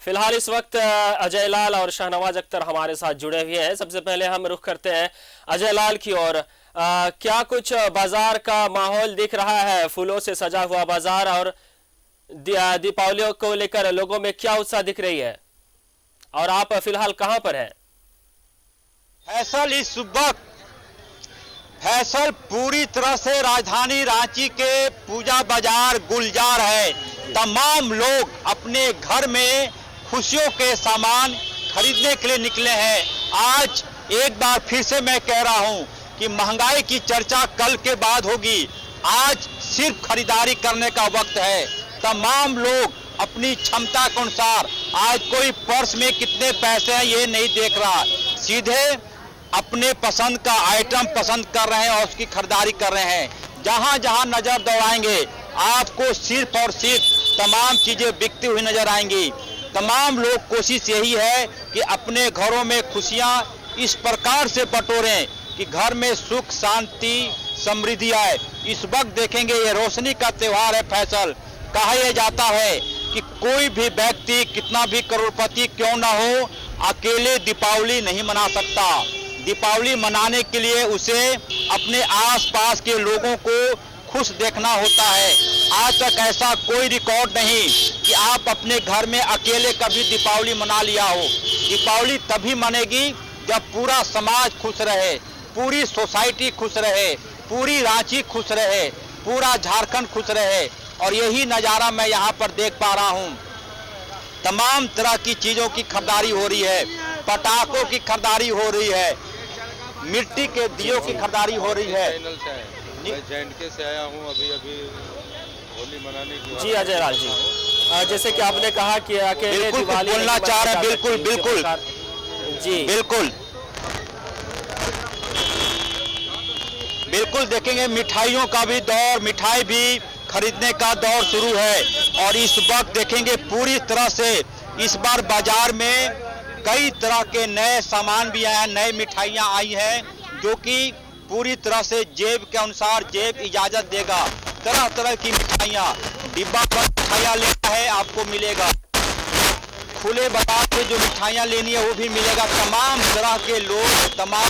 फिलहाल इस वक्त अजय लाल और शाहनवाज अख्तर हमारे साथ जुड़े हुए हैं। सबसे पहले हम रुख करते हैं अजय लाल की ओर। क्या कुछ बाजार का माहौल दिख रहा है? फूलों से सजा हुआ बाजार और दीपावली को लेकर लोगों में क्या उत्साह दिख रही है, और आप फिलहाल कहां पर हैं? फैसल इस वक्त फैसल पूरी तरह से राजधानी रांची के पूजा बाजार गुलजार है। तमाम लोग अपने घर में खुशियों के सामान खरीदने के लिए निकले हैं। आज एक बार फिर से मैं कह रहा हूं कि महंगाई की चर्चा कल के बाद होगी। आज सिर्फ खरीदारी करने का वक्त है। तमाम लोग अपनी क्षमता के अनुसार, आज कोई पर्स में कितने पैसे हैं ये नहीं देख रहा, सीधे अपने पसंद का आइटम पसंद कर रहे हैं और उसकी खरीदारी कर रहे हैं। जहां जहां नजर दौड़ाएंगे आपको सिर्फ और सिर्फ तमाम चीजें बिकती हुई नजर आएंगी। तमाम लोग कोशिश यही है कि अपने घरों में खुशियां इस प्रकार से बटोरें कि घर में सुख शांति समृद्धि आए। इस वक्त देखेंगे ये रोशनी का त्योहार है फैसल। कहा यह जाता है कि कोई भी व्यक्ति कितना भी करोड़पति क्यों ना हो, अकेले दीपावली नहीं मना सकता। दीपावली मनाने के लिए उसे अपने आसपास के लोगों को खुश देखना होता है। आज तक ऐसा कोई रिकॉर्ड नहीं कि आप अपने घर में अकेले कभी दीपावली मना लिया हो। दीपावली तभी मनेगी जब पूरा समाज खुश रहे, पूरी सोसाइटी खुश रहे, पूरी रांची खुश रहे, पूरा झारखंड खुश रहे। और यही नज़ारा मैं यहाँ पर देख पा रहा हूँ। तमाम तरह की चीज़ों की खरीदारी हो रही है, पटाखों की खरीदारी हो रही है, मिट्टी के दियों की खरीदारी हो रही है। मैं जे&के से आया हूँ अभी होली मनाने की। जी अजय लाल जी, जैसे कि आपने कहा कि अकेले दिवाली बोलना चाह रहे हैं। बिल्कुल बिल्कुल जी बिल्कुल बिल्कुल देखेंगे मिठाइयों का भी दौर, मिठाई भी खरीदने का दौर शुरू है। और इस वक्त देखेंगे पूरी तरह से इस बार बाजार में कई तरह के नए सामान भी आए हैं, नई मिठाइयाँ आई हैं जो कि पूरी तरह से जेब के अनुसार जेब इजाजत देगा। तरह तरह की मिठाइयाँ, डिब्बा पर मिठाइयाँ लेना है आपको मिलेगा, खुले बाजार से जो मिठाइयाँ लेनी है वो भी मिलेगा। तमाम तरह के लोग तमाम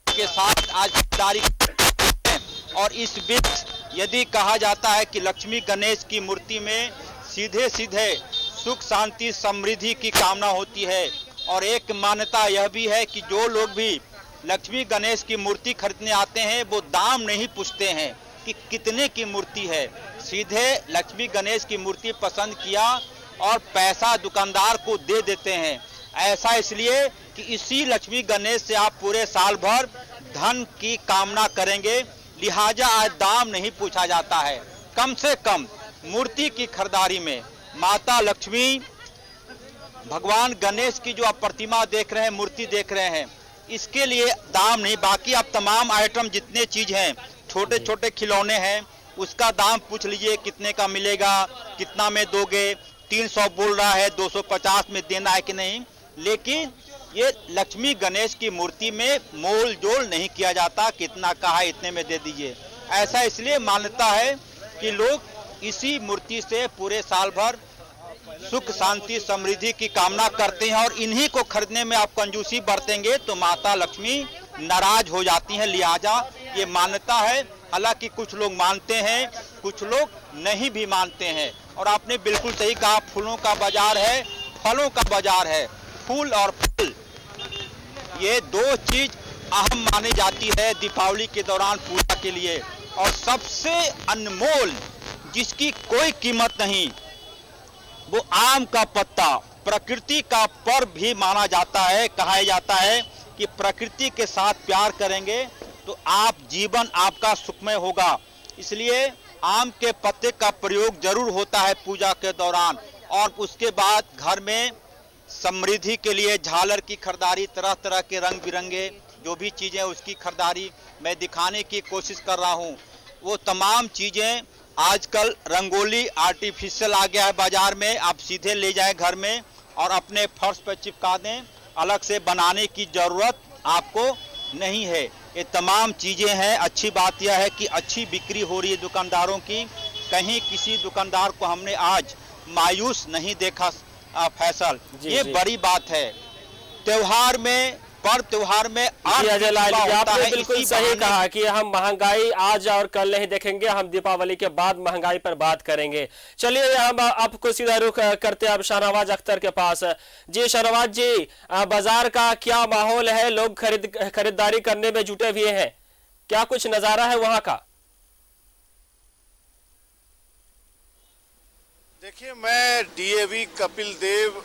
के साथ आज खरीदारी करते हैं। और इस बीच यदि कहा जाता है कि लक्ष्मी गणेश की मूर्ति में सीधे सीधे सुख शांति समृद्धि की कामना होती है। और एक मान्यता यह भी है कि जो लोग भी लक्ष्मी गणेश की मूर्ति खरीदने आते हैं वो दाम नहीं पूछते हैं कि कितने की मूर्ति है, सीधे लक्ष्मी गणेश की मूर्ति पसंद किया और पैसा दुकानदार को दे देते हैं। ऐसा इसलिए कि इसी लक्ष्मी गणेश से आप पूरे साल भर धन की कामना करेंगे, लिहाजा आज दाम नहीं पूछा जाता है। कम से कम मूर्ति की खरीदारी में माता लक्ष्मी, भगवान गणेश की जो आप प्रतिमा देख रहे हैं, मूर्ति देख रहे हैं, इसके लिए दाम नहीं। बाकी आप तमाम आइटम जितने चीज हैं, छोटे छोटे खिलौने हैं, उसका दाम पूछ लीजिए कितने का मिलेगा, कितना में दोगे, 300 बोल रहा है, 250 में देना है कि नहीं। लेकिन ये लक्ष्मी गणेश की मूर्ति में मोल जोल नहीं किया जाता, कितना कहा इतने में दे दीजिए। ऐसा इसलिए मान्यता है कि लोग इसी मूर्ति से पूरे साल भर सुख शांति समृद्धि की कामना करते हैं। और इन्हीं को खरीदने में आप कंजूसी बरतेंगे तो माता लक्ष्मी नाराज हो जाती हैं, लिहाजा ये मान्यता है। हालांकि कुछ लोग मानते हैं, कुछ लोग नहीं भी मानते हैं। और आपने बिल्कुल सही कहा, फूलों का बाजार है, फलों का बाजार है। फूल और फल ये दो चीज अहम मानी जाती है दीपावली के दौरान पूजा के लिए। और सबसे अनमोल, जिसकी कोई कीमत नहीं, वो आम का पत्ता, प्रकृति का पर्व भी माना जाता है। कहा जाता है कि प्रकृति के साथ प्यार करेंगे तो आप जीवन आपका सुखमय होगा। इसलिए आम के पत्ते का प्रयोग जरूर होता है पूजा के दौरान। और उसके बाद घर में समृद्धि के लिए झालर की खरीदारी, तरह तरह के रंग बिरंगे जो भी चीज़ें उसकी खरीदारी मैं दिखाने की कोशिश कर रहा हूँ। वो तमाम चीज़ें आजकल रंगोली आर्टिफिशियल आ गया है बाजार में, आप सीधे ले जाए घर में और अपने फर्श पर चिपका दें, अलग से बनाने की ज़रूरत आपको नहीं है। ये तमाम चीज़ें हैं। अच्छी बात यह है कि अच्छी बिक्री हो रही है दुकानदारों की। कहीं किसी दुकानदार को हमने आज मायूस नहीं देखा फैसल, जी, ये जी। बड़ी बात है। त्योहार में, पर्व त्योहार में जी अजय लाल जी, होता आपने है, बिल्कुल इसी सही बहाने कहा कि हम महंगाई आज और कल नहीं देखेंगे, हम दीपावली के बाद महंगाई पर बात करेंगे। चलिए हम आपको सीधा रुख करते हैं अब शाहनवाज अख्तर के पास। जी शाहनवाज जी, बाजार का क्या माहौल है? लोग खरीदारी करने में जुटे हुए हैं, क्या कुछ नजारा है वहां का? देखिए, मैं डीएवी कपिल देव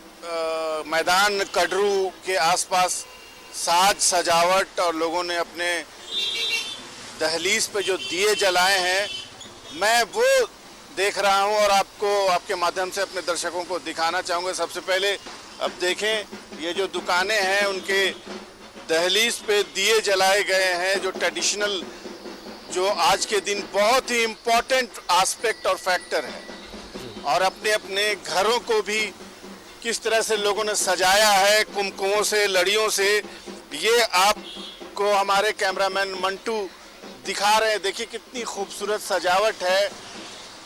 मैदान कड़रू के आसपास साज सजावट और लोगों ने अपने दहलीज पे जो दिए जलाए हैं, मैं वो देख रहा हूं और आपको आपके माध्यम से अपने दर्शकों को दिखाना चाहूँगा। सबसे पहले अब देखें, ये जो दुकानें हैं उनके दहलीज पे दिए जलाए गए हैं, जो ट्रेडिशनल, जो आज के दिन बहुत ही इम्पोर्टेंट एस्पेक्ट और फैक्टर है। और अपने अपने घरों को भी किस तरह से लोगों ने सजाया है कुमकुमों से, लड़ियों से, ये आपको हमारे कैमरामैन मंटू दिखा रहे हैं। देखिए कितनी खूबसूरत सजावट है।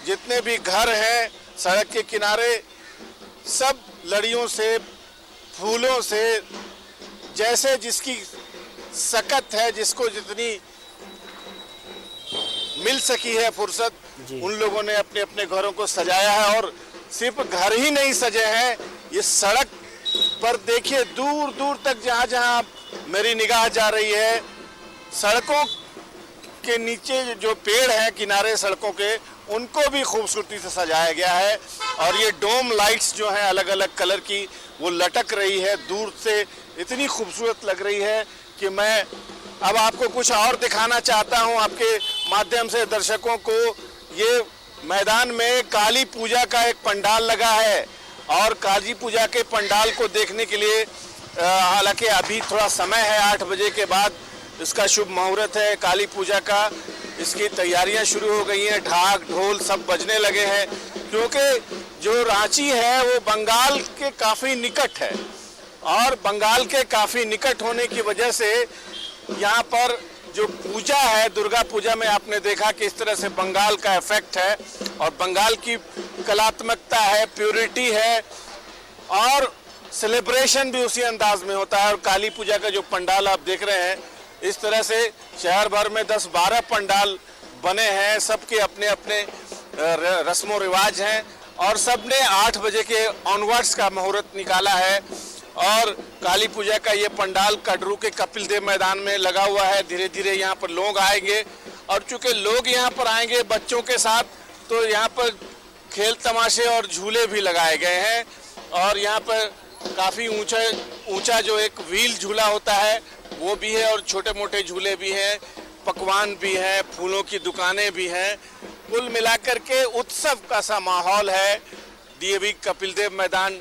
जितने भी घर हैं सड़क के किनारे, सब लड़ियों से, फूलों से, जैसे जिसकी सकत है, जिसको जितनी मिल सकी है फुर्सत, उन लोगों ने अपने अपने घरों को सजाया है। और सिर्फ घर ही नहीं सजे हैं, ये सड़क पर देखिए दूर दूर तक, जहाँ जहाँ मेरी निगाह जा रही है, सड़कों के नीचे जो पेड़ हैं किनारे सड़कों के, उनको भी खूबसूरती से सजाया गया है। और ये डोम लाइट्स जो हैं अलग अलग कलर की, वो लटक रही है दूर से, इतनी खूबसूरत लग रही है कि मैं अब आपको कुछ और दिखाना चाहता हूं आपके माध्यम से दर्शकों को। ये मैदान में काली पूजा का एक पंडाल लगा है और काली पूजा के पंडाल को देखने के लिए हालांकि अभी थोड़ा समय है, 8 बजे के बाद इसका शुभ मुहूर्त है काली पूजा का। इसकी तैयारियां शुरू हो गई हैं, ढाक ढोल सब बजने लगे हैं, क्योंकि जो रांची है वो बंगाल के काफ़ी निकट है और बंगाल के काफ़ी निकट होने की वजह से यहाँ पर जो पूजा है, दुर्गा पूजा में आपने देखा कि इस तरह से बंगाल का इफेक्ट है और बंगाल की कलात्मकता है, प्योरिटी है और सेलिब्रेशन भी उसी अंदाज में होता है। और काली पूजा का जो पंडाल आप देख रहे हैं, इस तरह से शहर भर में 10-12 पंडाल बने हैं, सबके अपने अपने रस्मों रिवाज हैं और सबने 8 बजे के ऑनवर्ड्स का मुहूर्त निकाला है। और काली पूजा का ये पंडाल कड़रू के कपिल देव मैदान में लगा हुआ है। धीरे धीरे यहाँ पर लोग आएंगे और चूंकि लोग यहाँ पर आएंगे बच्चों के साथ, तो यहाँ पर खेल तमाशे और झूले भी लगाए गए हैं। और यहाँ पर काफ़ी ऊंचा जो एक व्हील झूला होता है वो भी है और छोटे मोटे झूले भी हैं, पकवान भी हैं, फूलों की दुकानें भी हैं। कुल मिलाकर के उत्सव का सा माहौल है डीएवी कपिल देव मैदान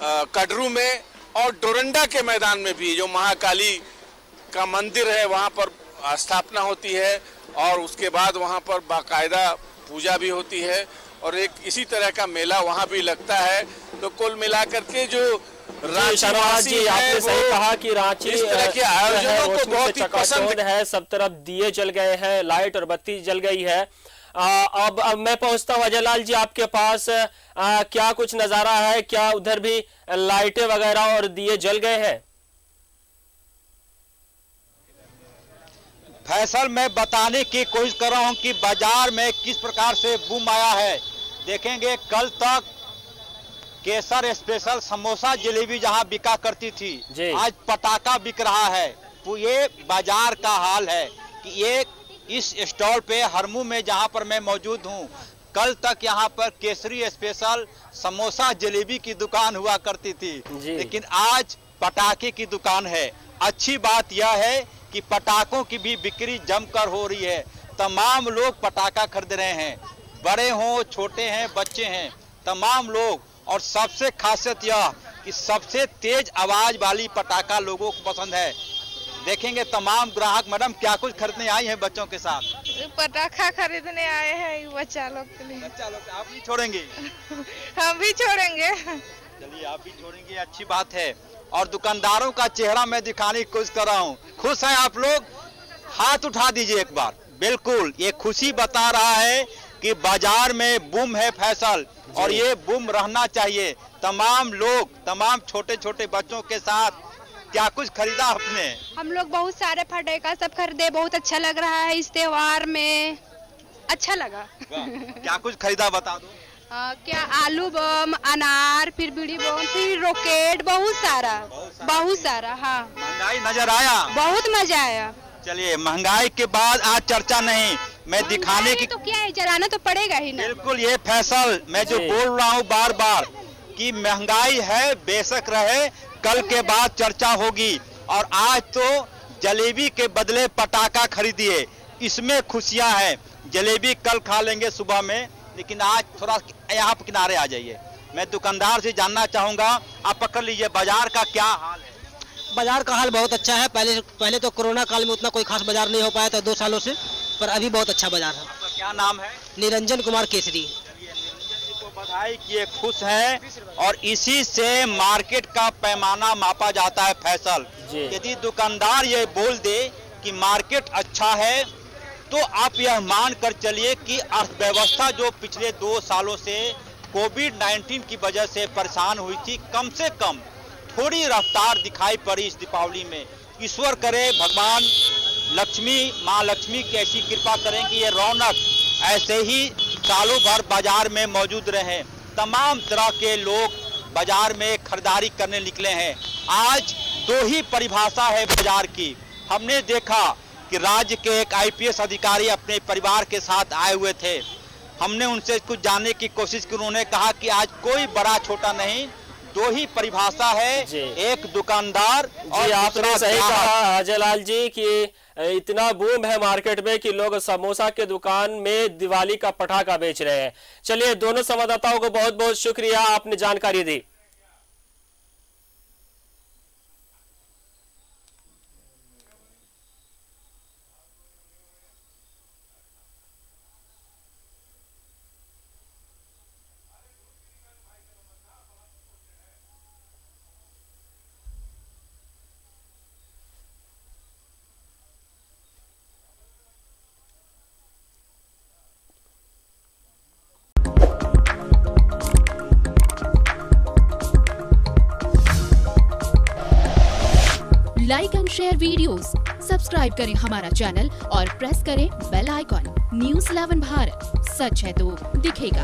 कड़रू में। और डोरंडा के मैदान में भी जो महाकाली का मंदिर है वहाँ पर स्थापना होती है और उसके बाद वहाँ पर बाकायदा पूजा भी होती है और एक इसी तरह का मेला वहाँ भी लगता है। तो कुल मिलाकर के जो रांची जी, आपने सही कहा कि रांची इस तरह के आयोजनों को बहुत ही पसंद है। सब तरफ दिए जल गए हैं, लाइट और बत्ती जल गई है। अब मैं पहुंचता हूं अजय लाल जी आपके पास। क्या कुछ नजारा है? क्या उधर भी लाइटें वगैरह और दिए जल गए हैं? फैसल मैं बताने की कोशिश कर रहा हूं कि बाजार में किस प्रकार से बूम आया है। देखेंगे कल तक केसर स्पेशल समोसा जलेबी जहां बिका करती थी, आज पटाखा बिक रहा है। तो ये बाजार का हाल है कि ये इस स्टॉल पे हरमू में जहां पर मैं मौजूद हूं, कल तक यहां पर केसरी स्पेशल समोसा जलेबी की दुकान हुआ करती थी, लेकिन आज पटाखे की दुकान है। अच्छी बात यह है कि पटाखों की भी बिक्री जमकर हो रही है। तमाम लोग पटाखा खरीद रहे हैं, बड़े हों छोटे हैं बच्चे हैं, तमाम लोग। और सबसे खासियत यह कि सबसे तेज आवाज वाली पटाखा लोगों को पसंद है। देखेंगे तमाम ग्राहक। मैडम क्या कुछ खरीदने आई हैं बच्चों के साथ? पटाखा खरीदने आए हैं बच्चा लोग के लिए। बच्चा लोग आप भी छोड़ेंगे? हम भी छोड़ेंगे। चलिए आप भी छोड़ेंगे, अच्छी बात है। और दुकानदारों का चेहरा मैं दिखाने की कोशिश कर रहा हूँ। खुश हैं आप लोग? हाथ उठा दीजिए एक बार। बिल्कुल, ये खुशी बता रहा है कि बाजार में बूम है फैसल और ये बूम रहना चाहिए। तमाम लोग, तमाम छोटे छोटे बच्चों के साथ क्या कुछ खरीदा आपने? हम लोग बहुत सारे फटाका सब खरीदे, बहुत अच्छा लग रहा है इस त्योहार में, अच्छा लगा। क्या कुछ खरीदा बता दो। क्या आलू बम, अनार, फिर बीड़ी बम, फिर रॉकेट, बहुत सारा। हाँ, महंगाई नजर आया? बहुत मजा आया। चलिए, महंगाई के बाद आज चर्चा नहीं, मैं दिखाने की तो क्या है, जलाना तो पड़ेगा ही ना। बिल्कुल, ये फैसल मैं जो बोल रहा हूँ बार बार कि महंगाई है, बेशक रहे, कल के बाद चर्चा होगी। और आज तो जलेबी के बदले पटाखा खरीदिए, इसमें खुशियां हैं। जलेबी कल खा लेंगे सुबह में, लेकिन आज थोड़ा यहाँ पर किनारे आ जाइए। मैं दुकानदार से जानना चाहूंगा, आप पकड़ लीजिए, बाजार का क्या हाल है? बाजार का हाल बहुत अच्छा है। पहले तो कोरोना काल में उतना कोई खास बाजार नहीं हो पाया था 2 सालों से, पर अभी बहुत अच्छा बाजार है। आपका क्या नाम है? निरंजन कुमार केसरी। बधाई कि ये खुश है, और इसी से मार्केट का पैमाना मापा जाता है फैसल। यदि दुकानदार ये बोल दे कि मार्केट अच्छा है, तो आप यह मान कर चलिए कि अर्थव्यवस्था जो पिछले 2 सालों से कोविड-19 की वजह से परेशान हुई थी, कम से कम थोड़ी रफ्तार दिखाई पड़ी इस दीपावली में। ईश्वर करे, भगवान लक्ष्मी, माँ लक्ष्मी की ऐसी कृपा करें कि ये रौनक ऐसे ही सालों भर बाजार में मौजूद रहे। तमाम तरह के लोग बाजार में खरीदारी करने निकले हैं। आज 2 ही परिभाषा है बाजार की। हमने देखा कि राज्य के एक IPS अधिकारी अपने परिवार के साथ आए हुए थे। हमने उनसे कुछ जानने की कोशिश की। उन्होंने कहा कि आज कोई बड़ा छोटा नहीं, 2 ही परिभाषा है, एक दुकानदार और आपने सही कहा अजय लाल जी कि इतना बूम है मार्केट में कि लोग समोसा के दुकान में दिवाली का पटाखा बेच रहे हैं। चलिए, दोनों संवाददाताओं को बहुत बहुत शुक्रिया, आपने जानकारी दी। Like and share videos, subscribe करें हमारा चैनल और प्रेस करें बेल आइकॉन। News 11 भारत, सच है तो दिखेगा।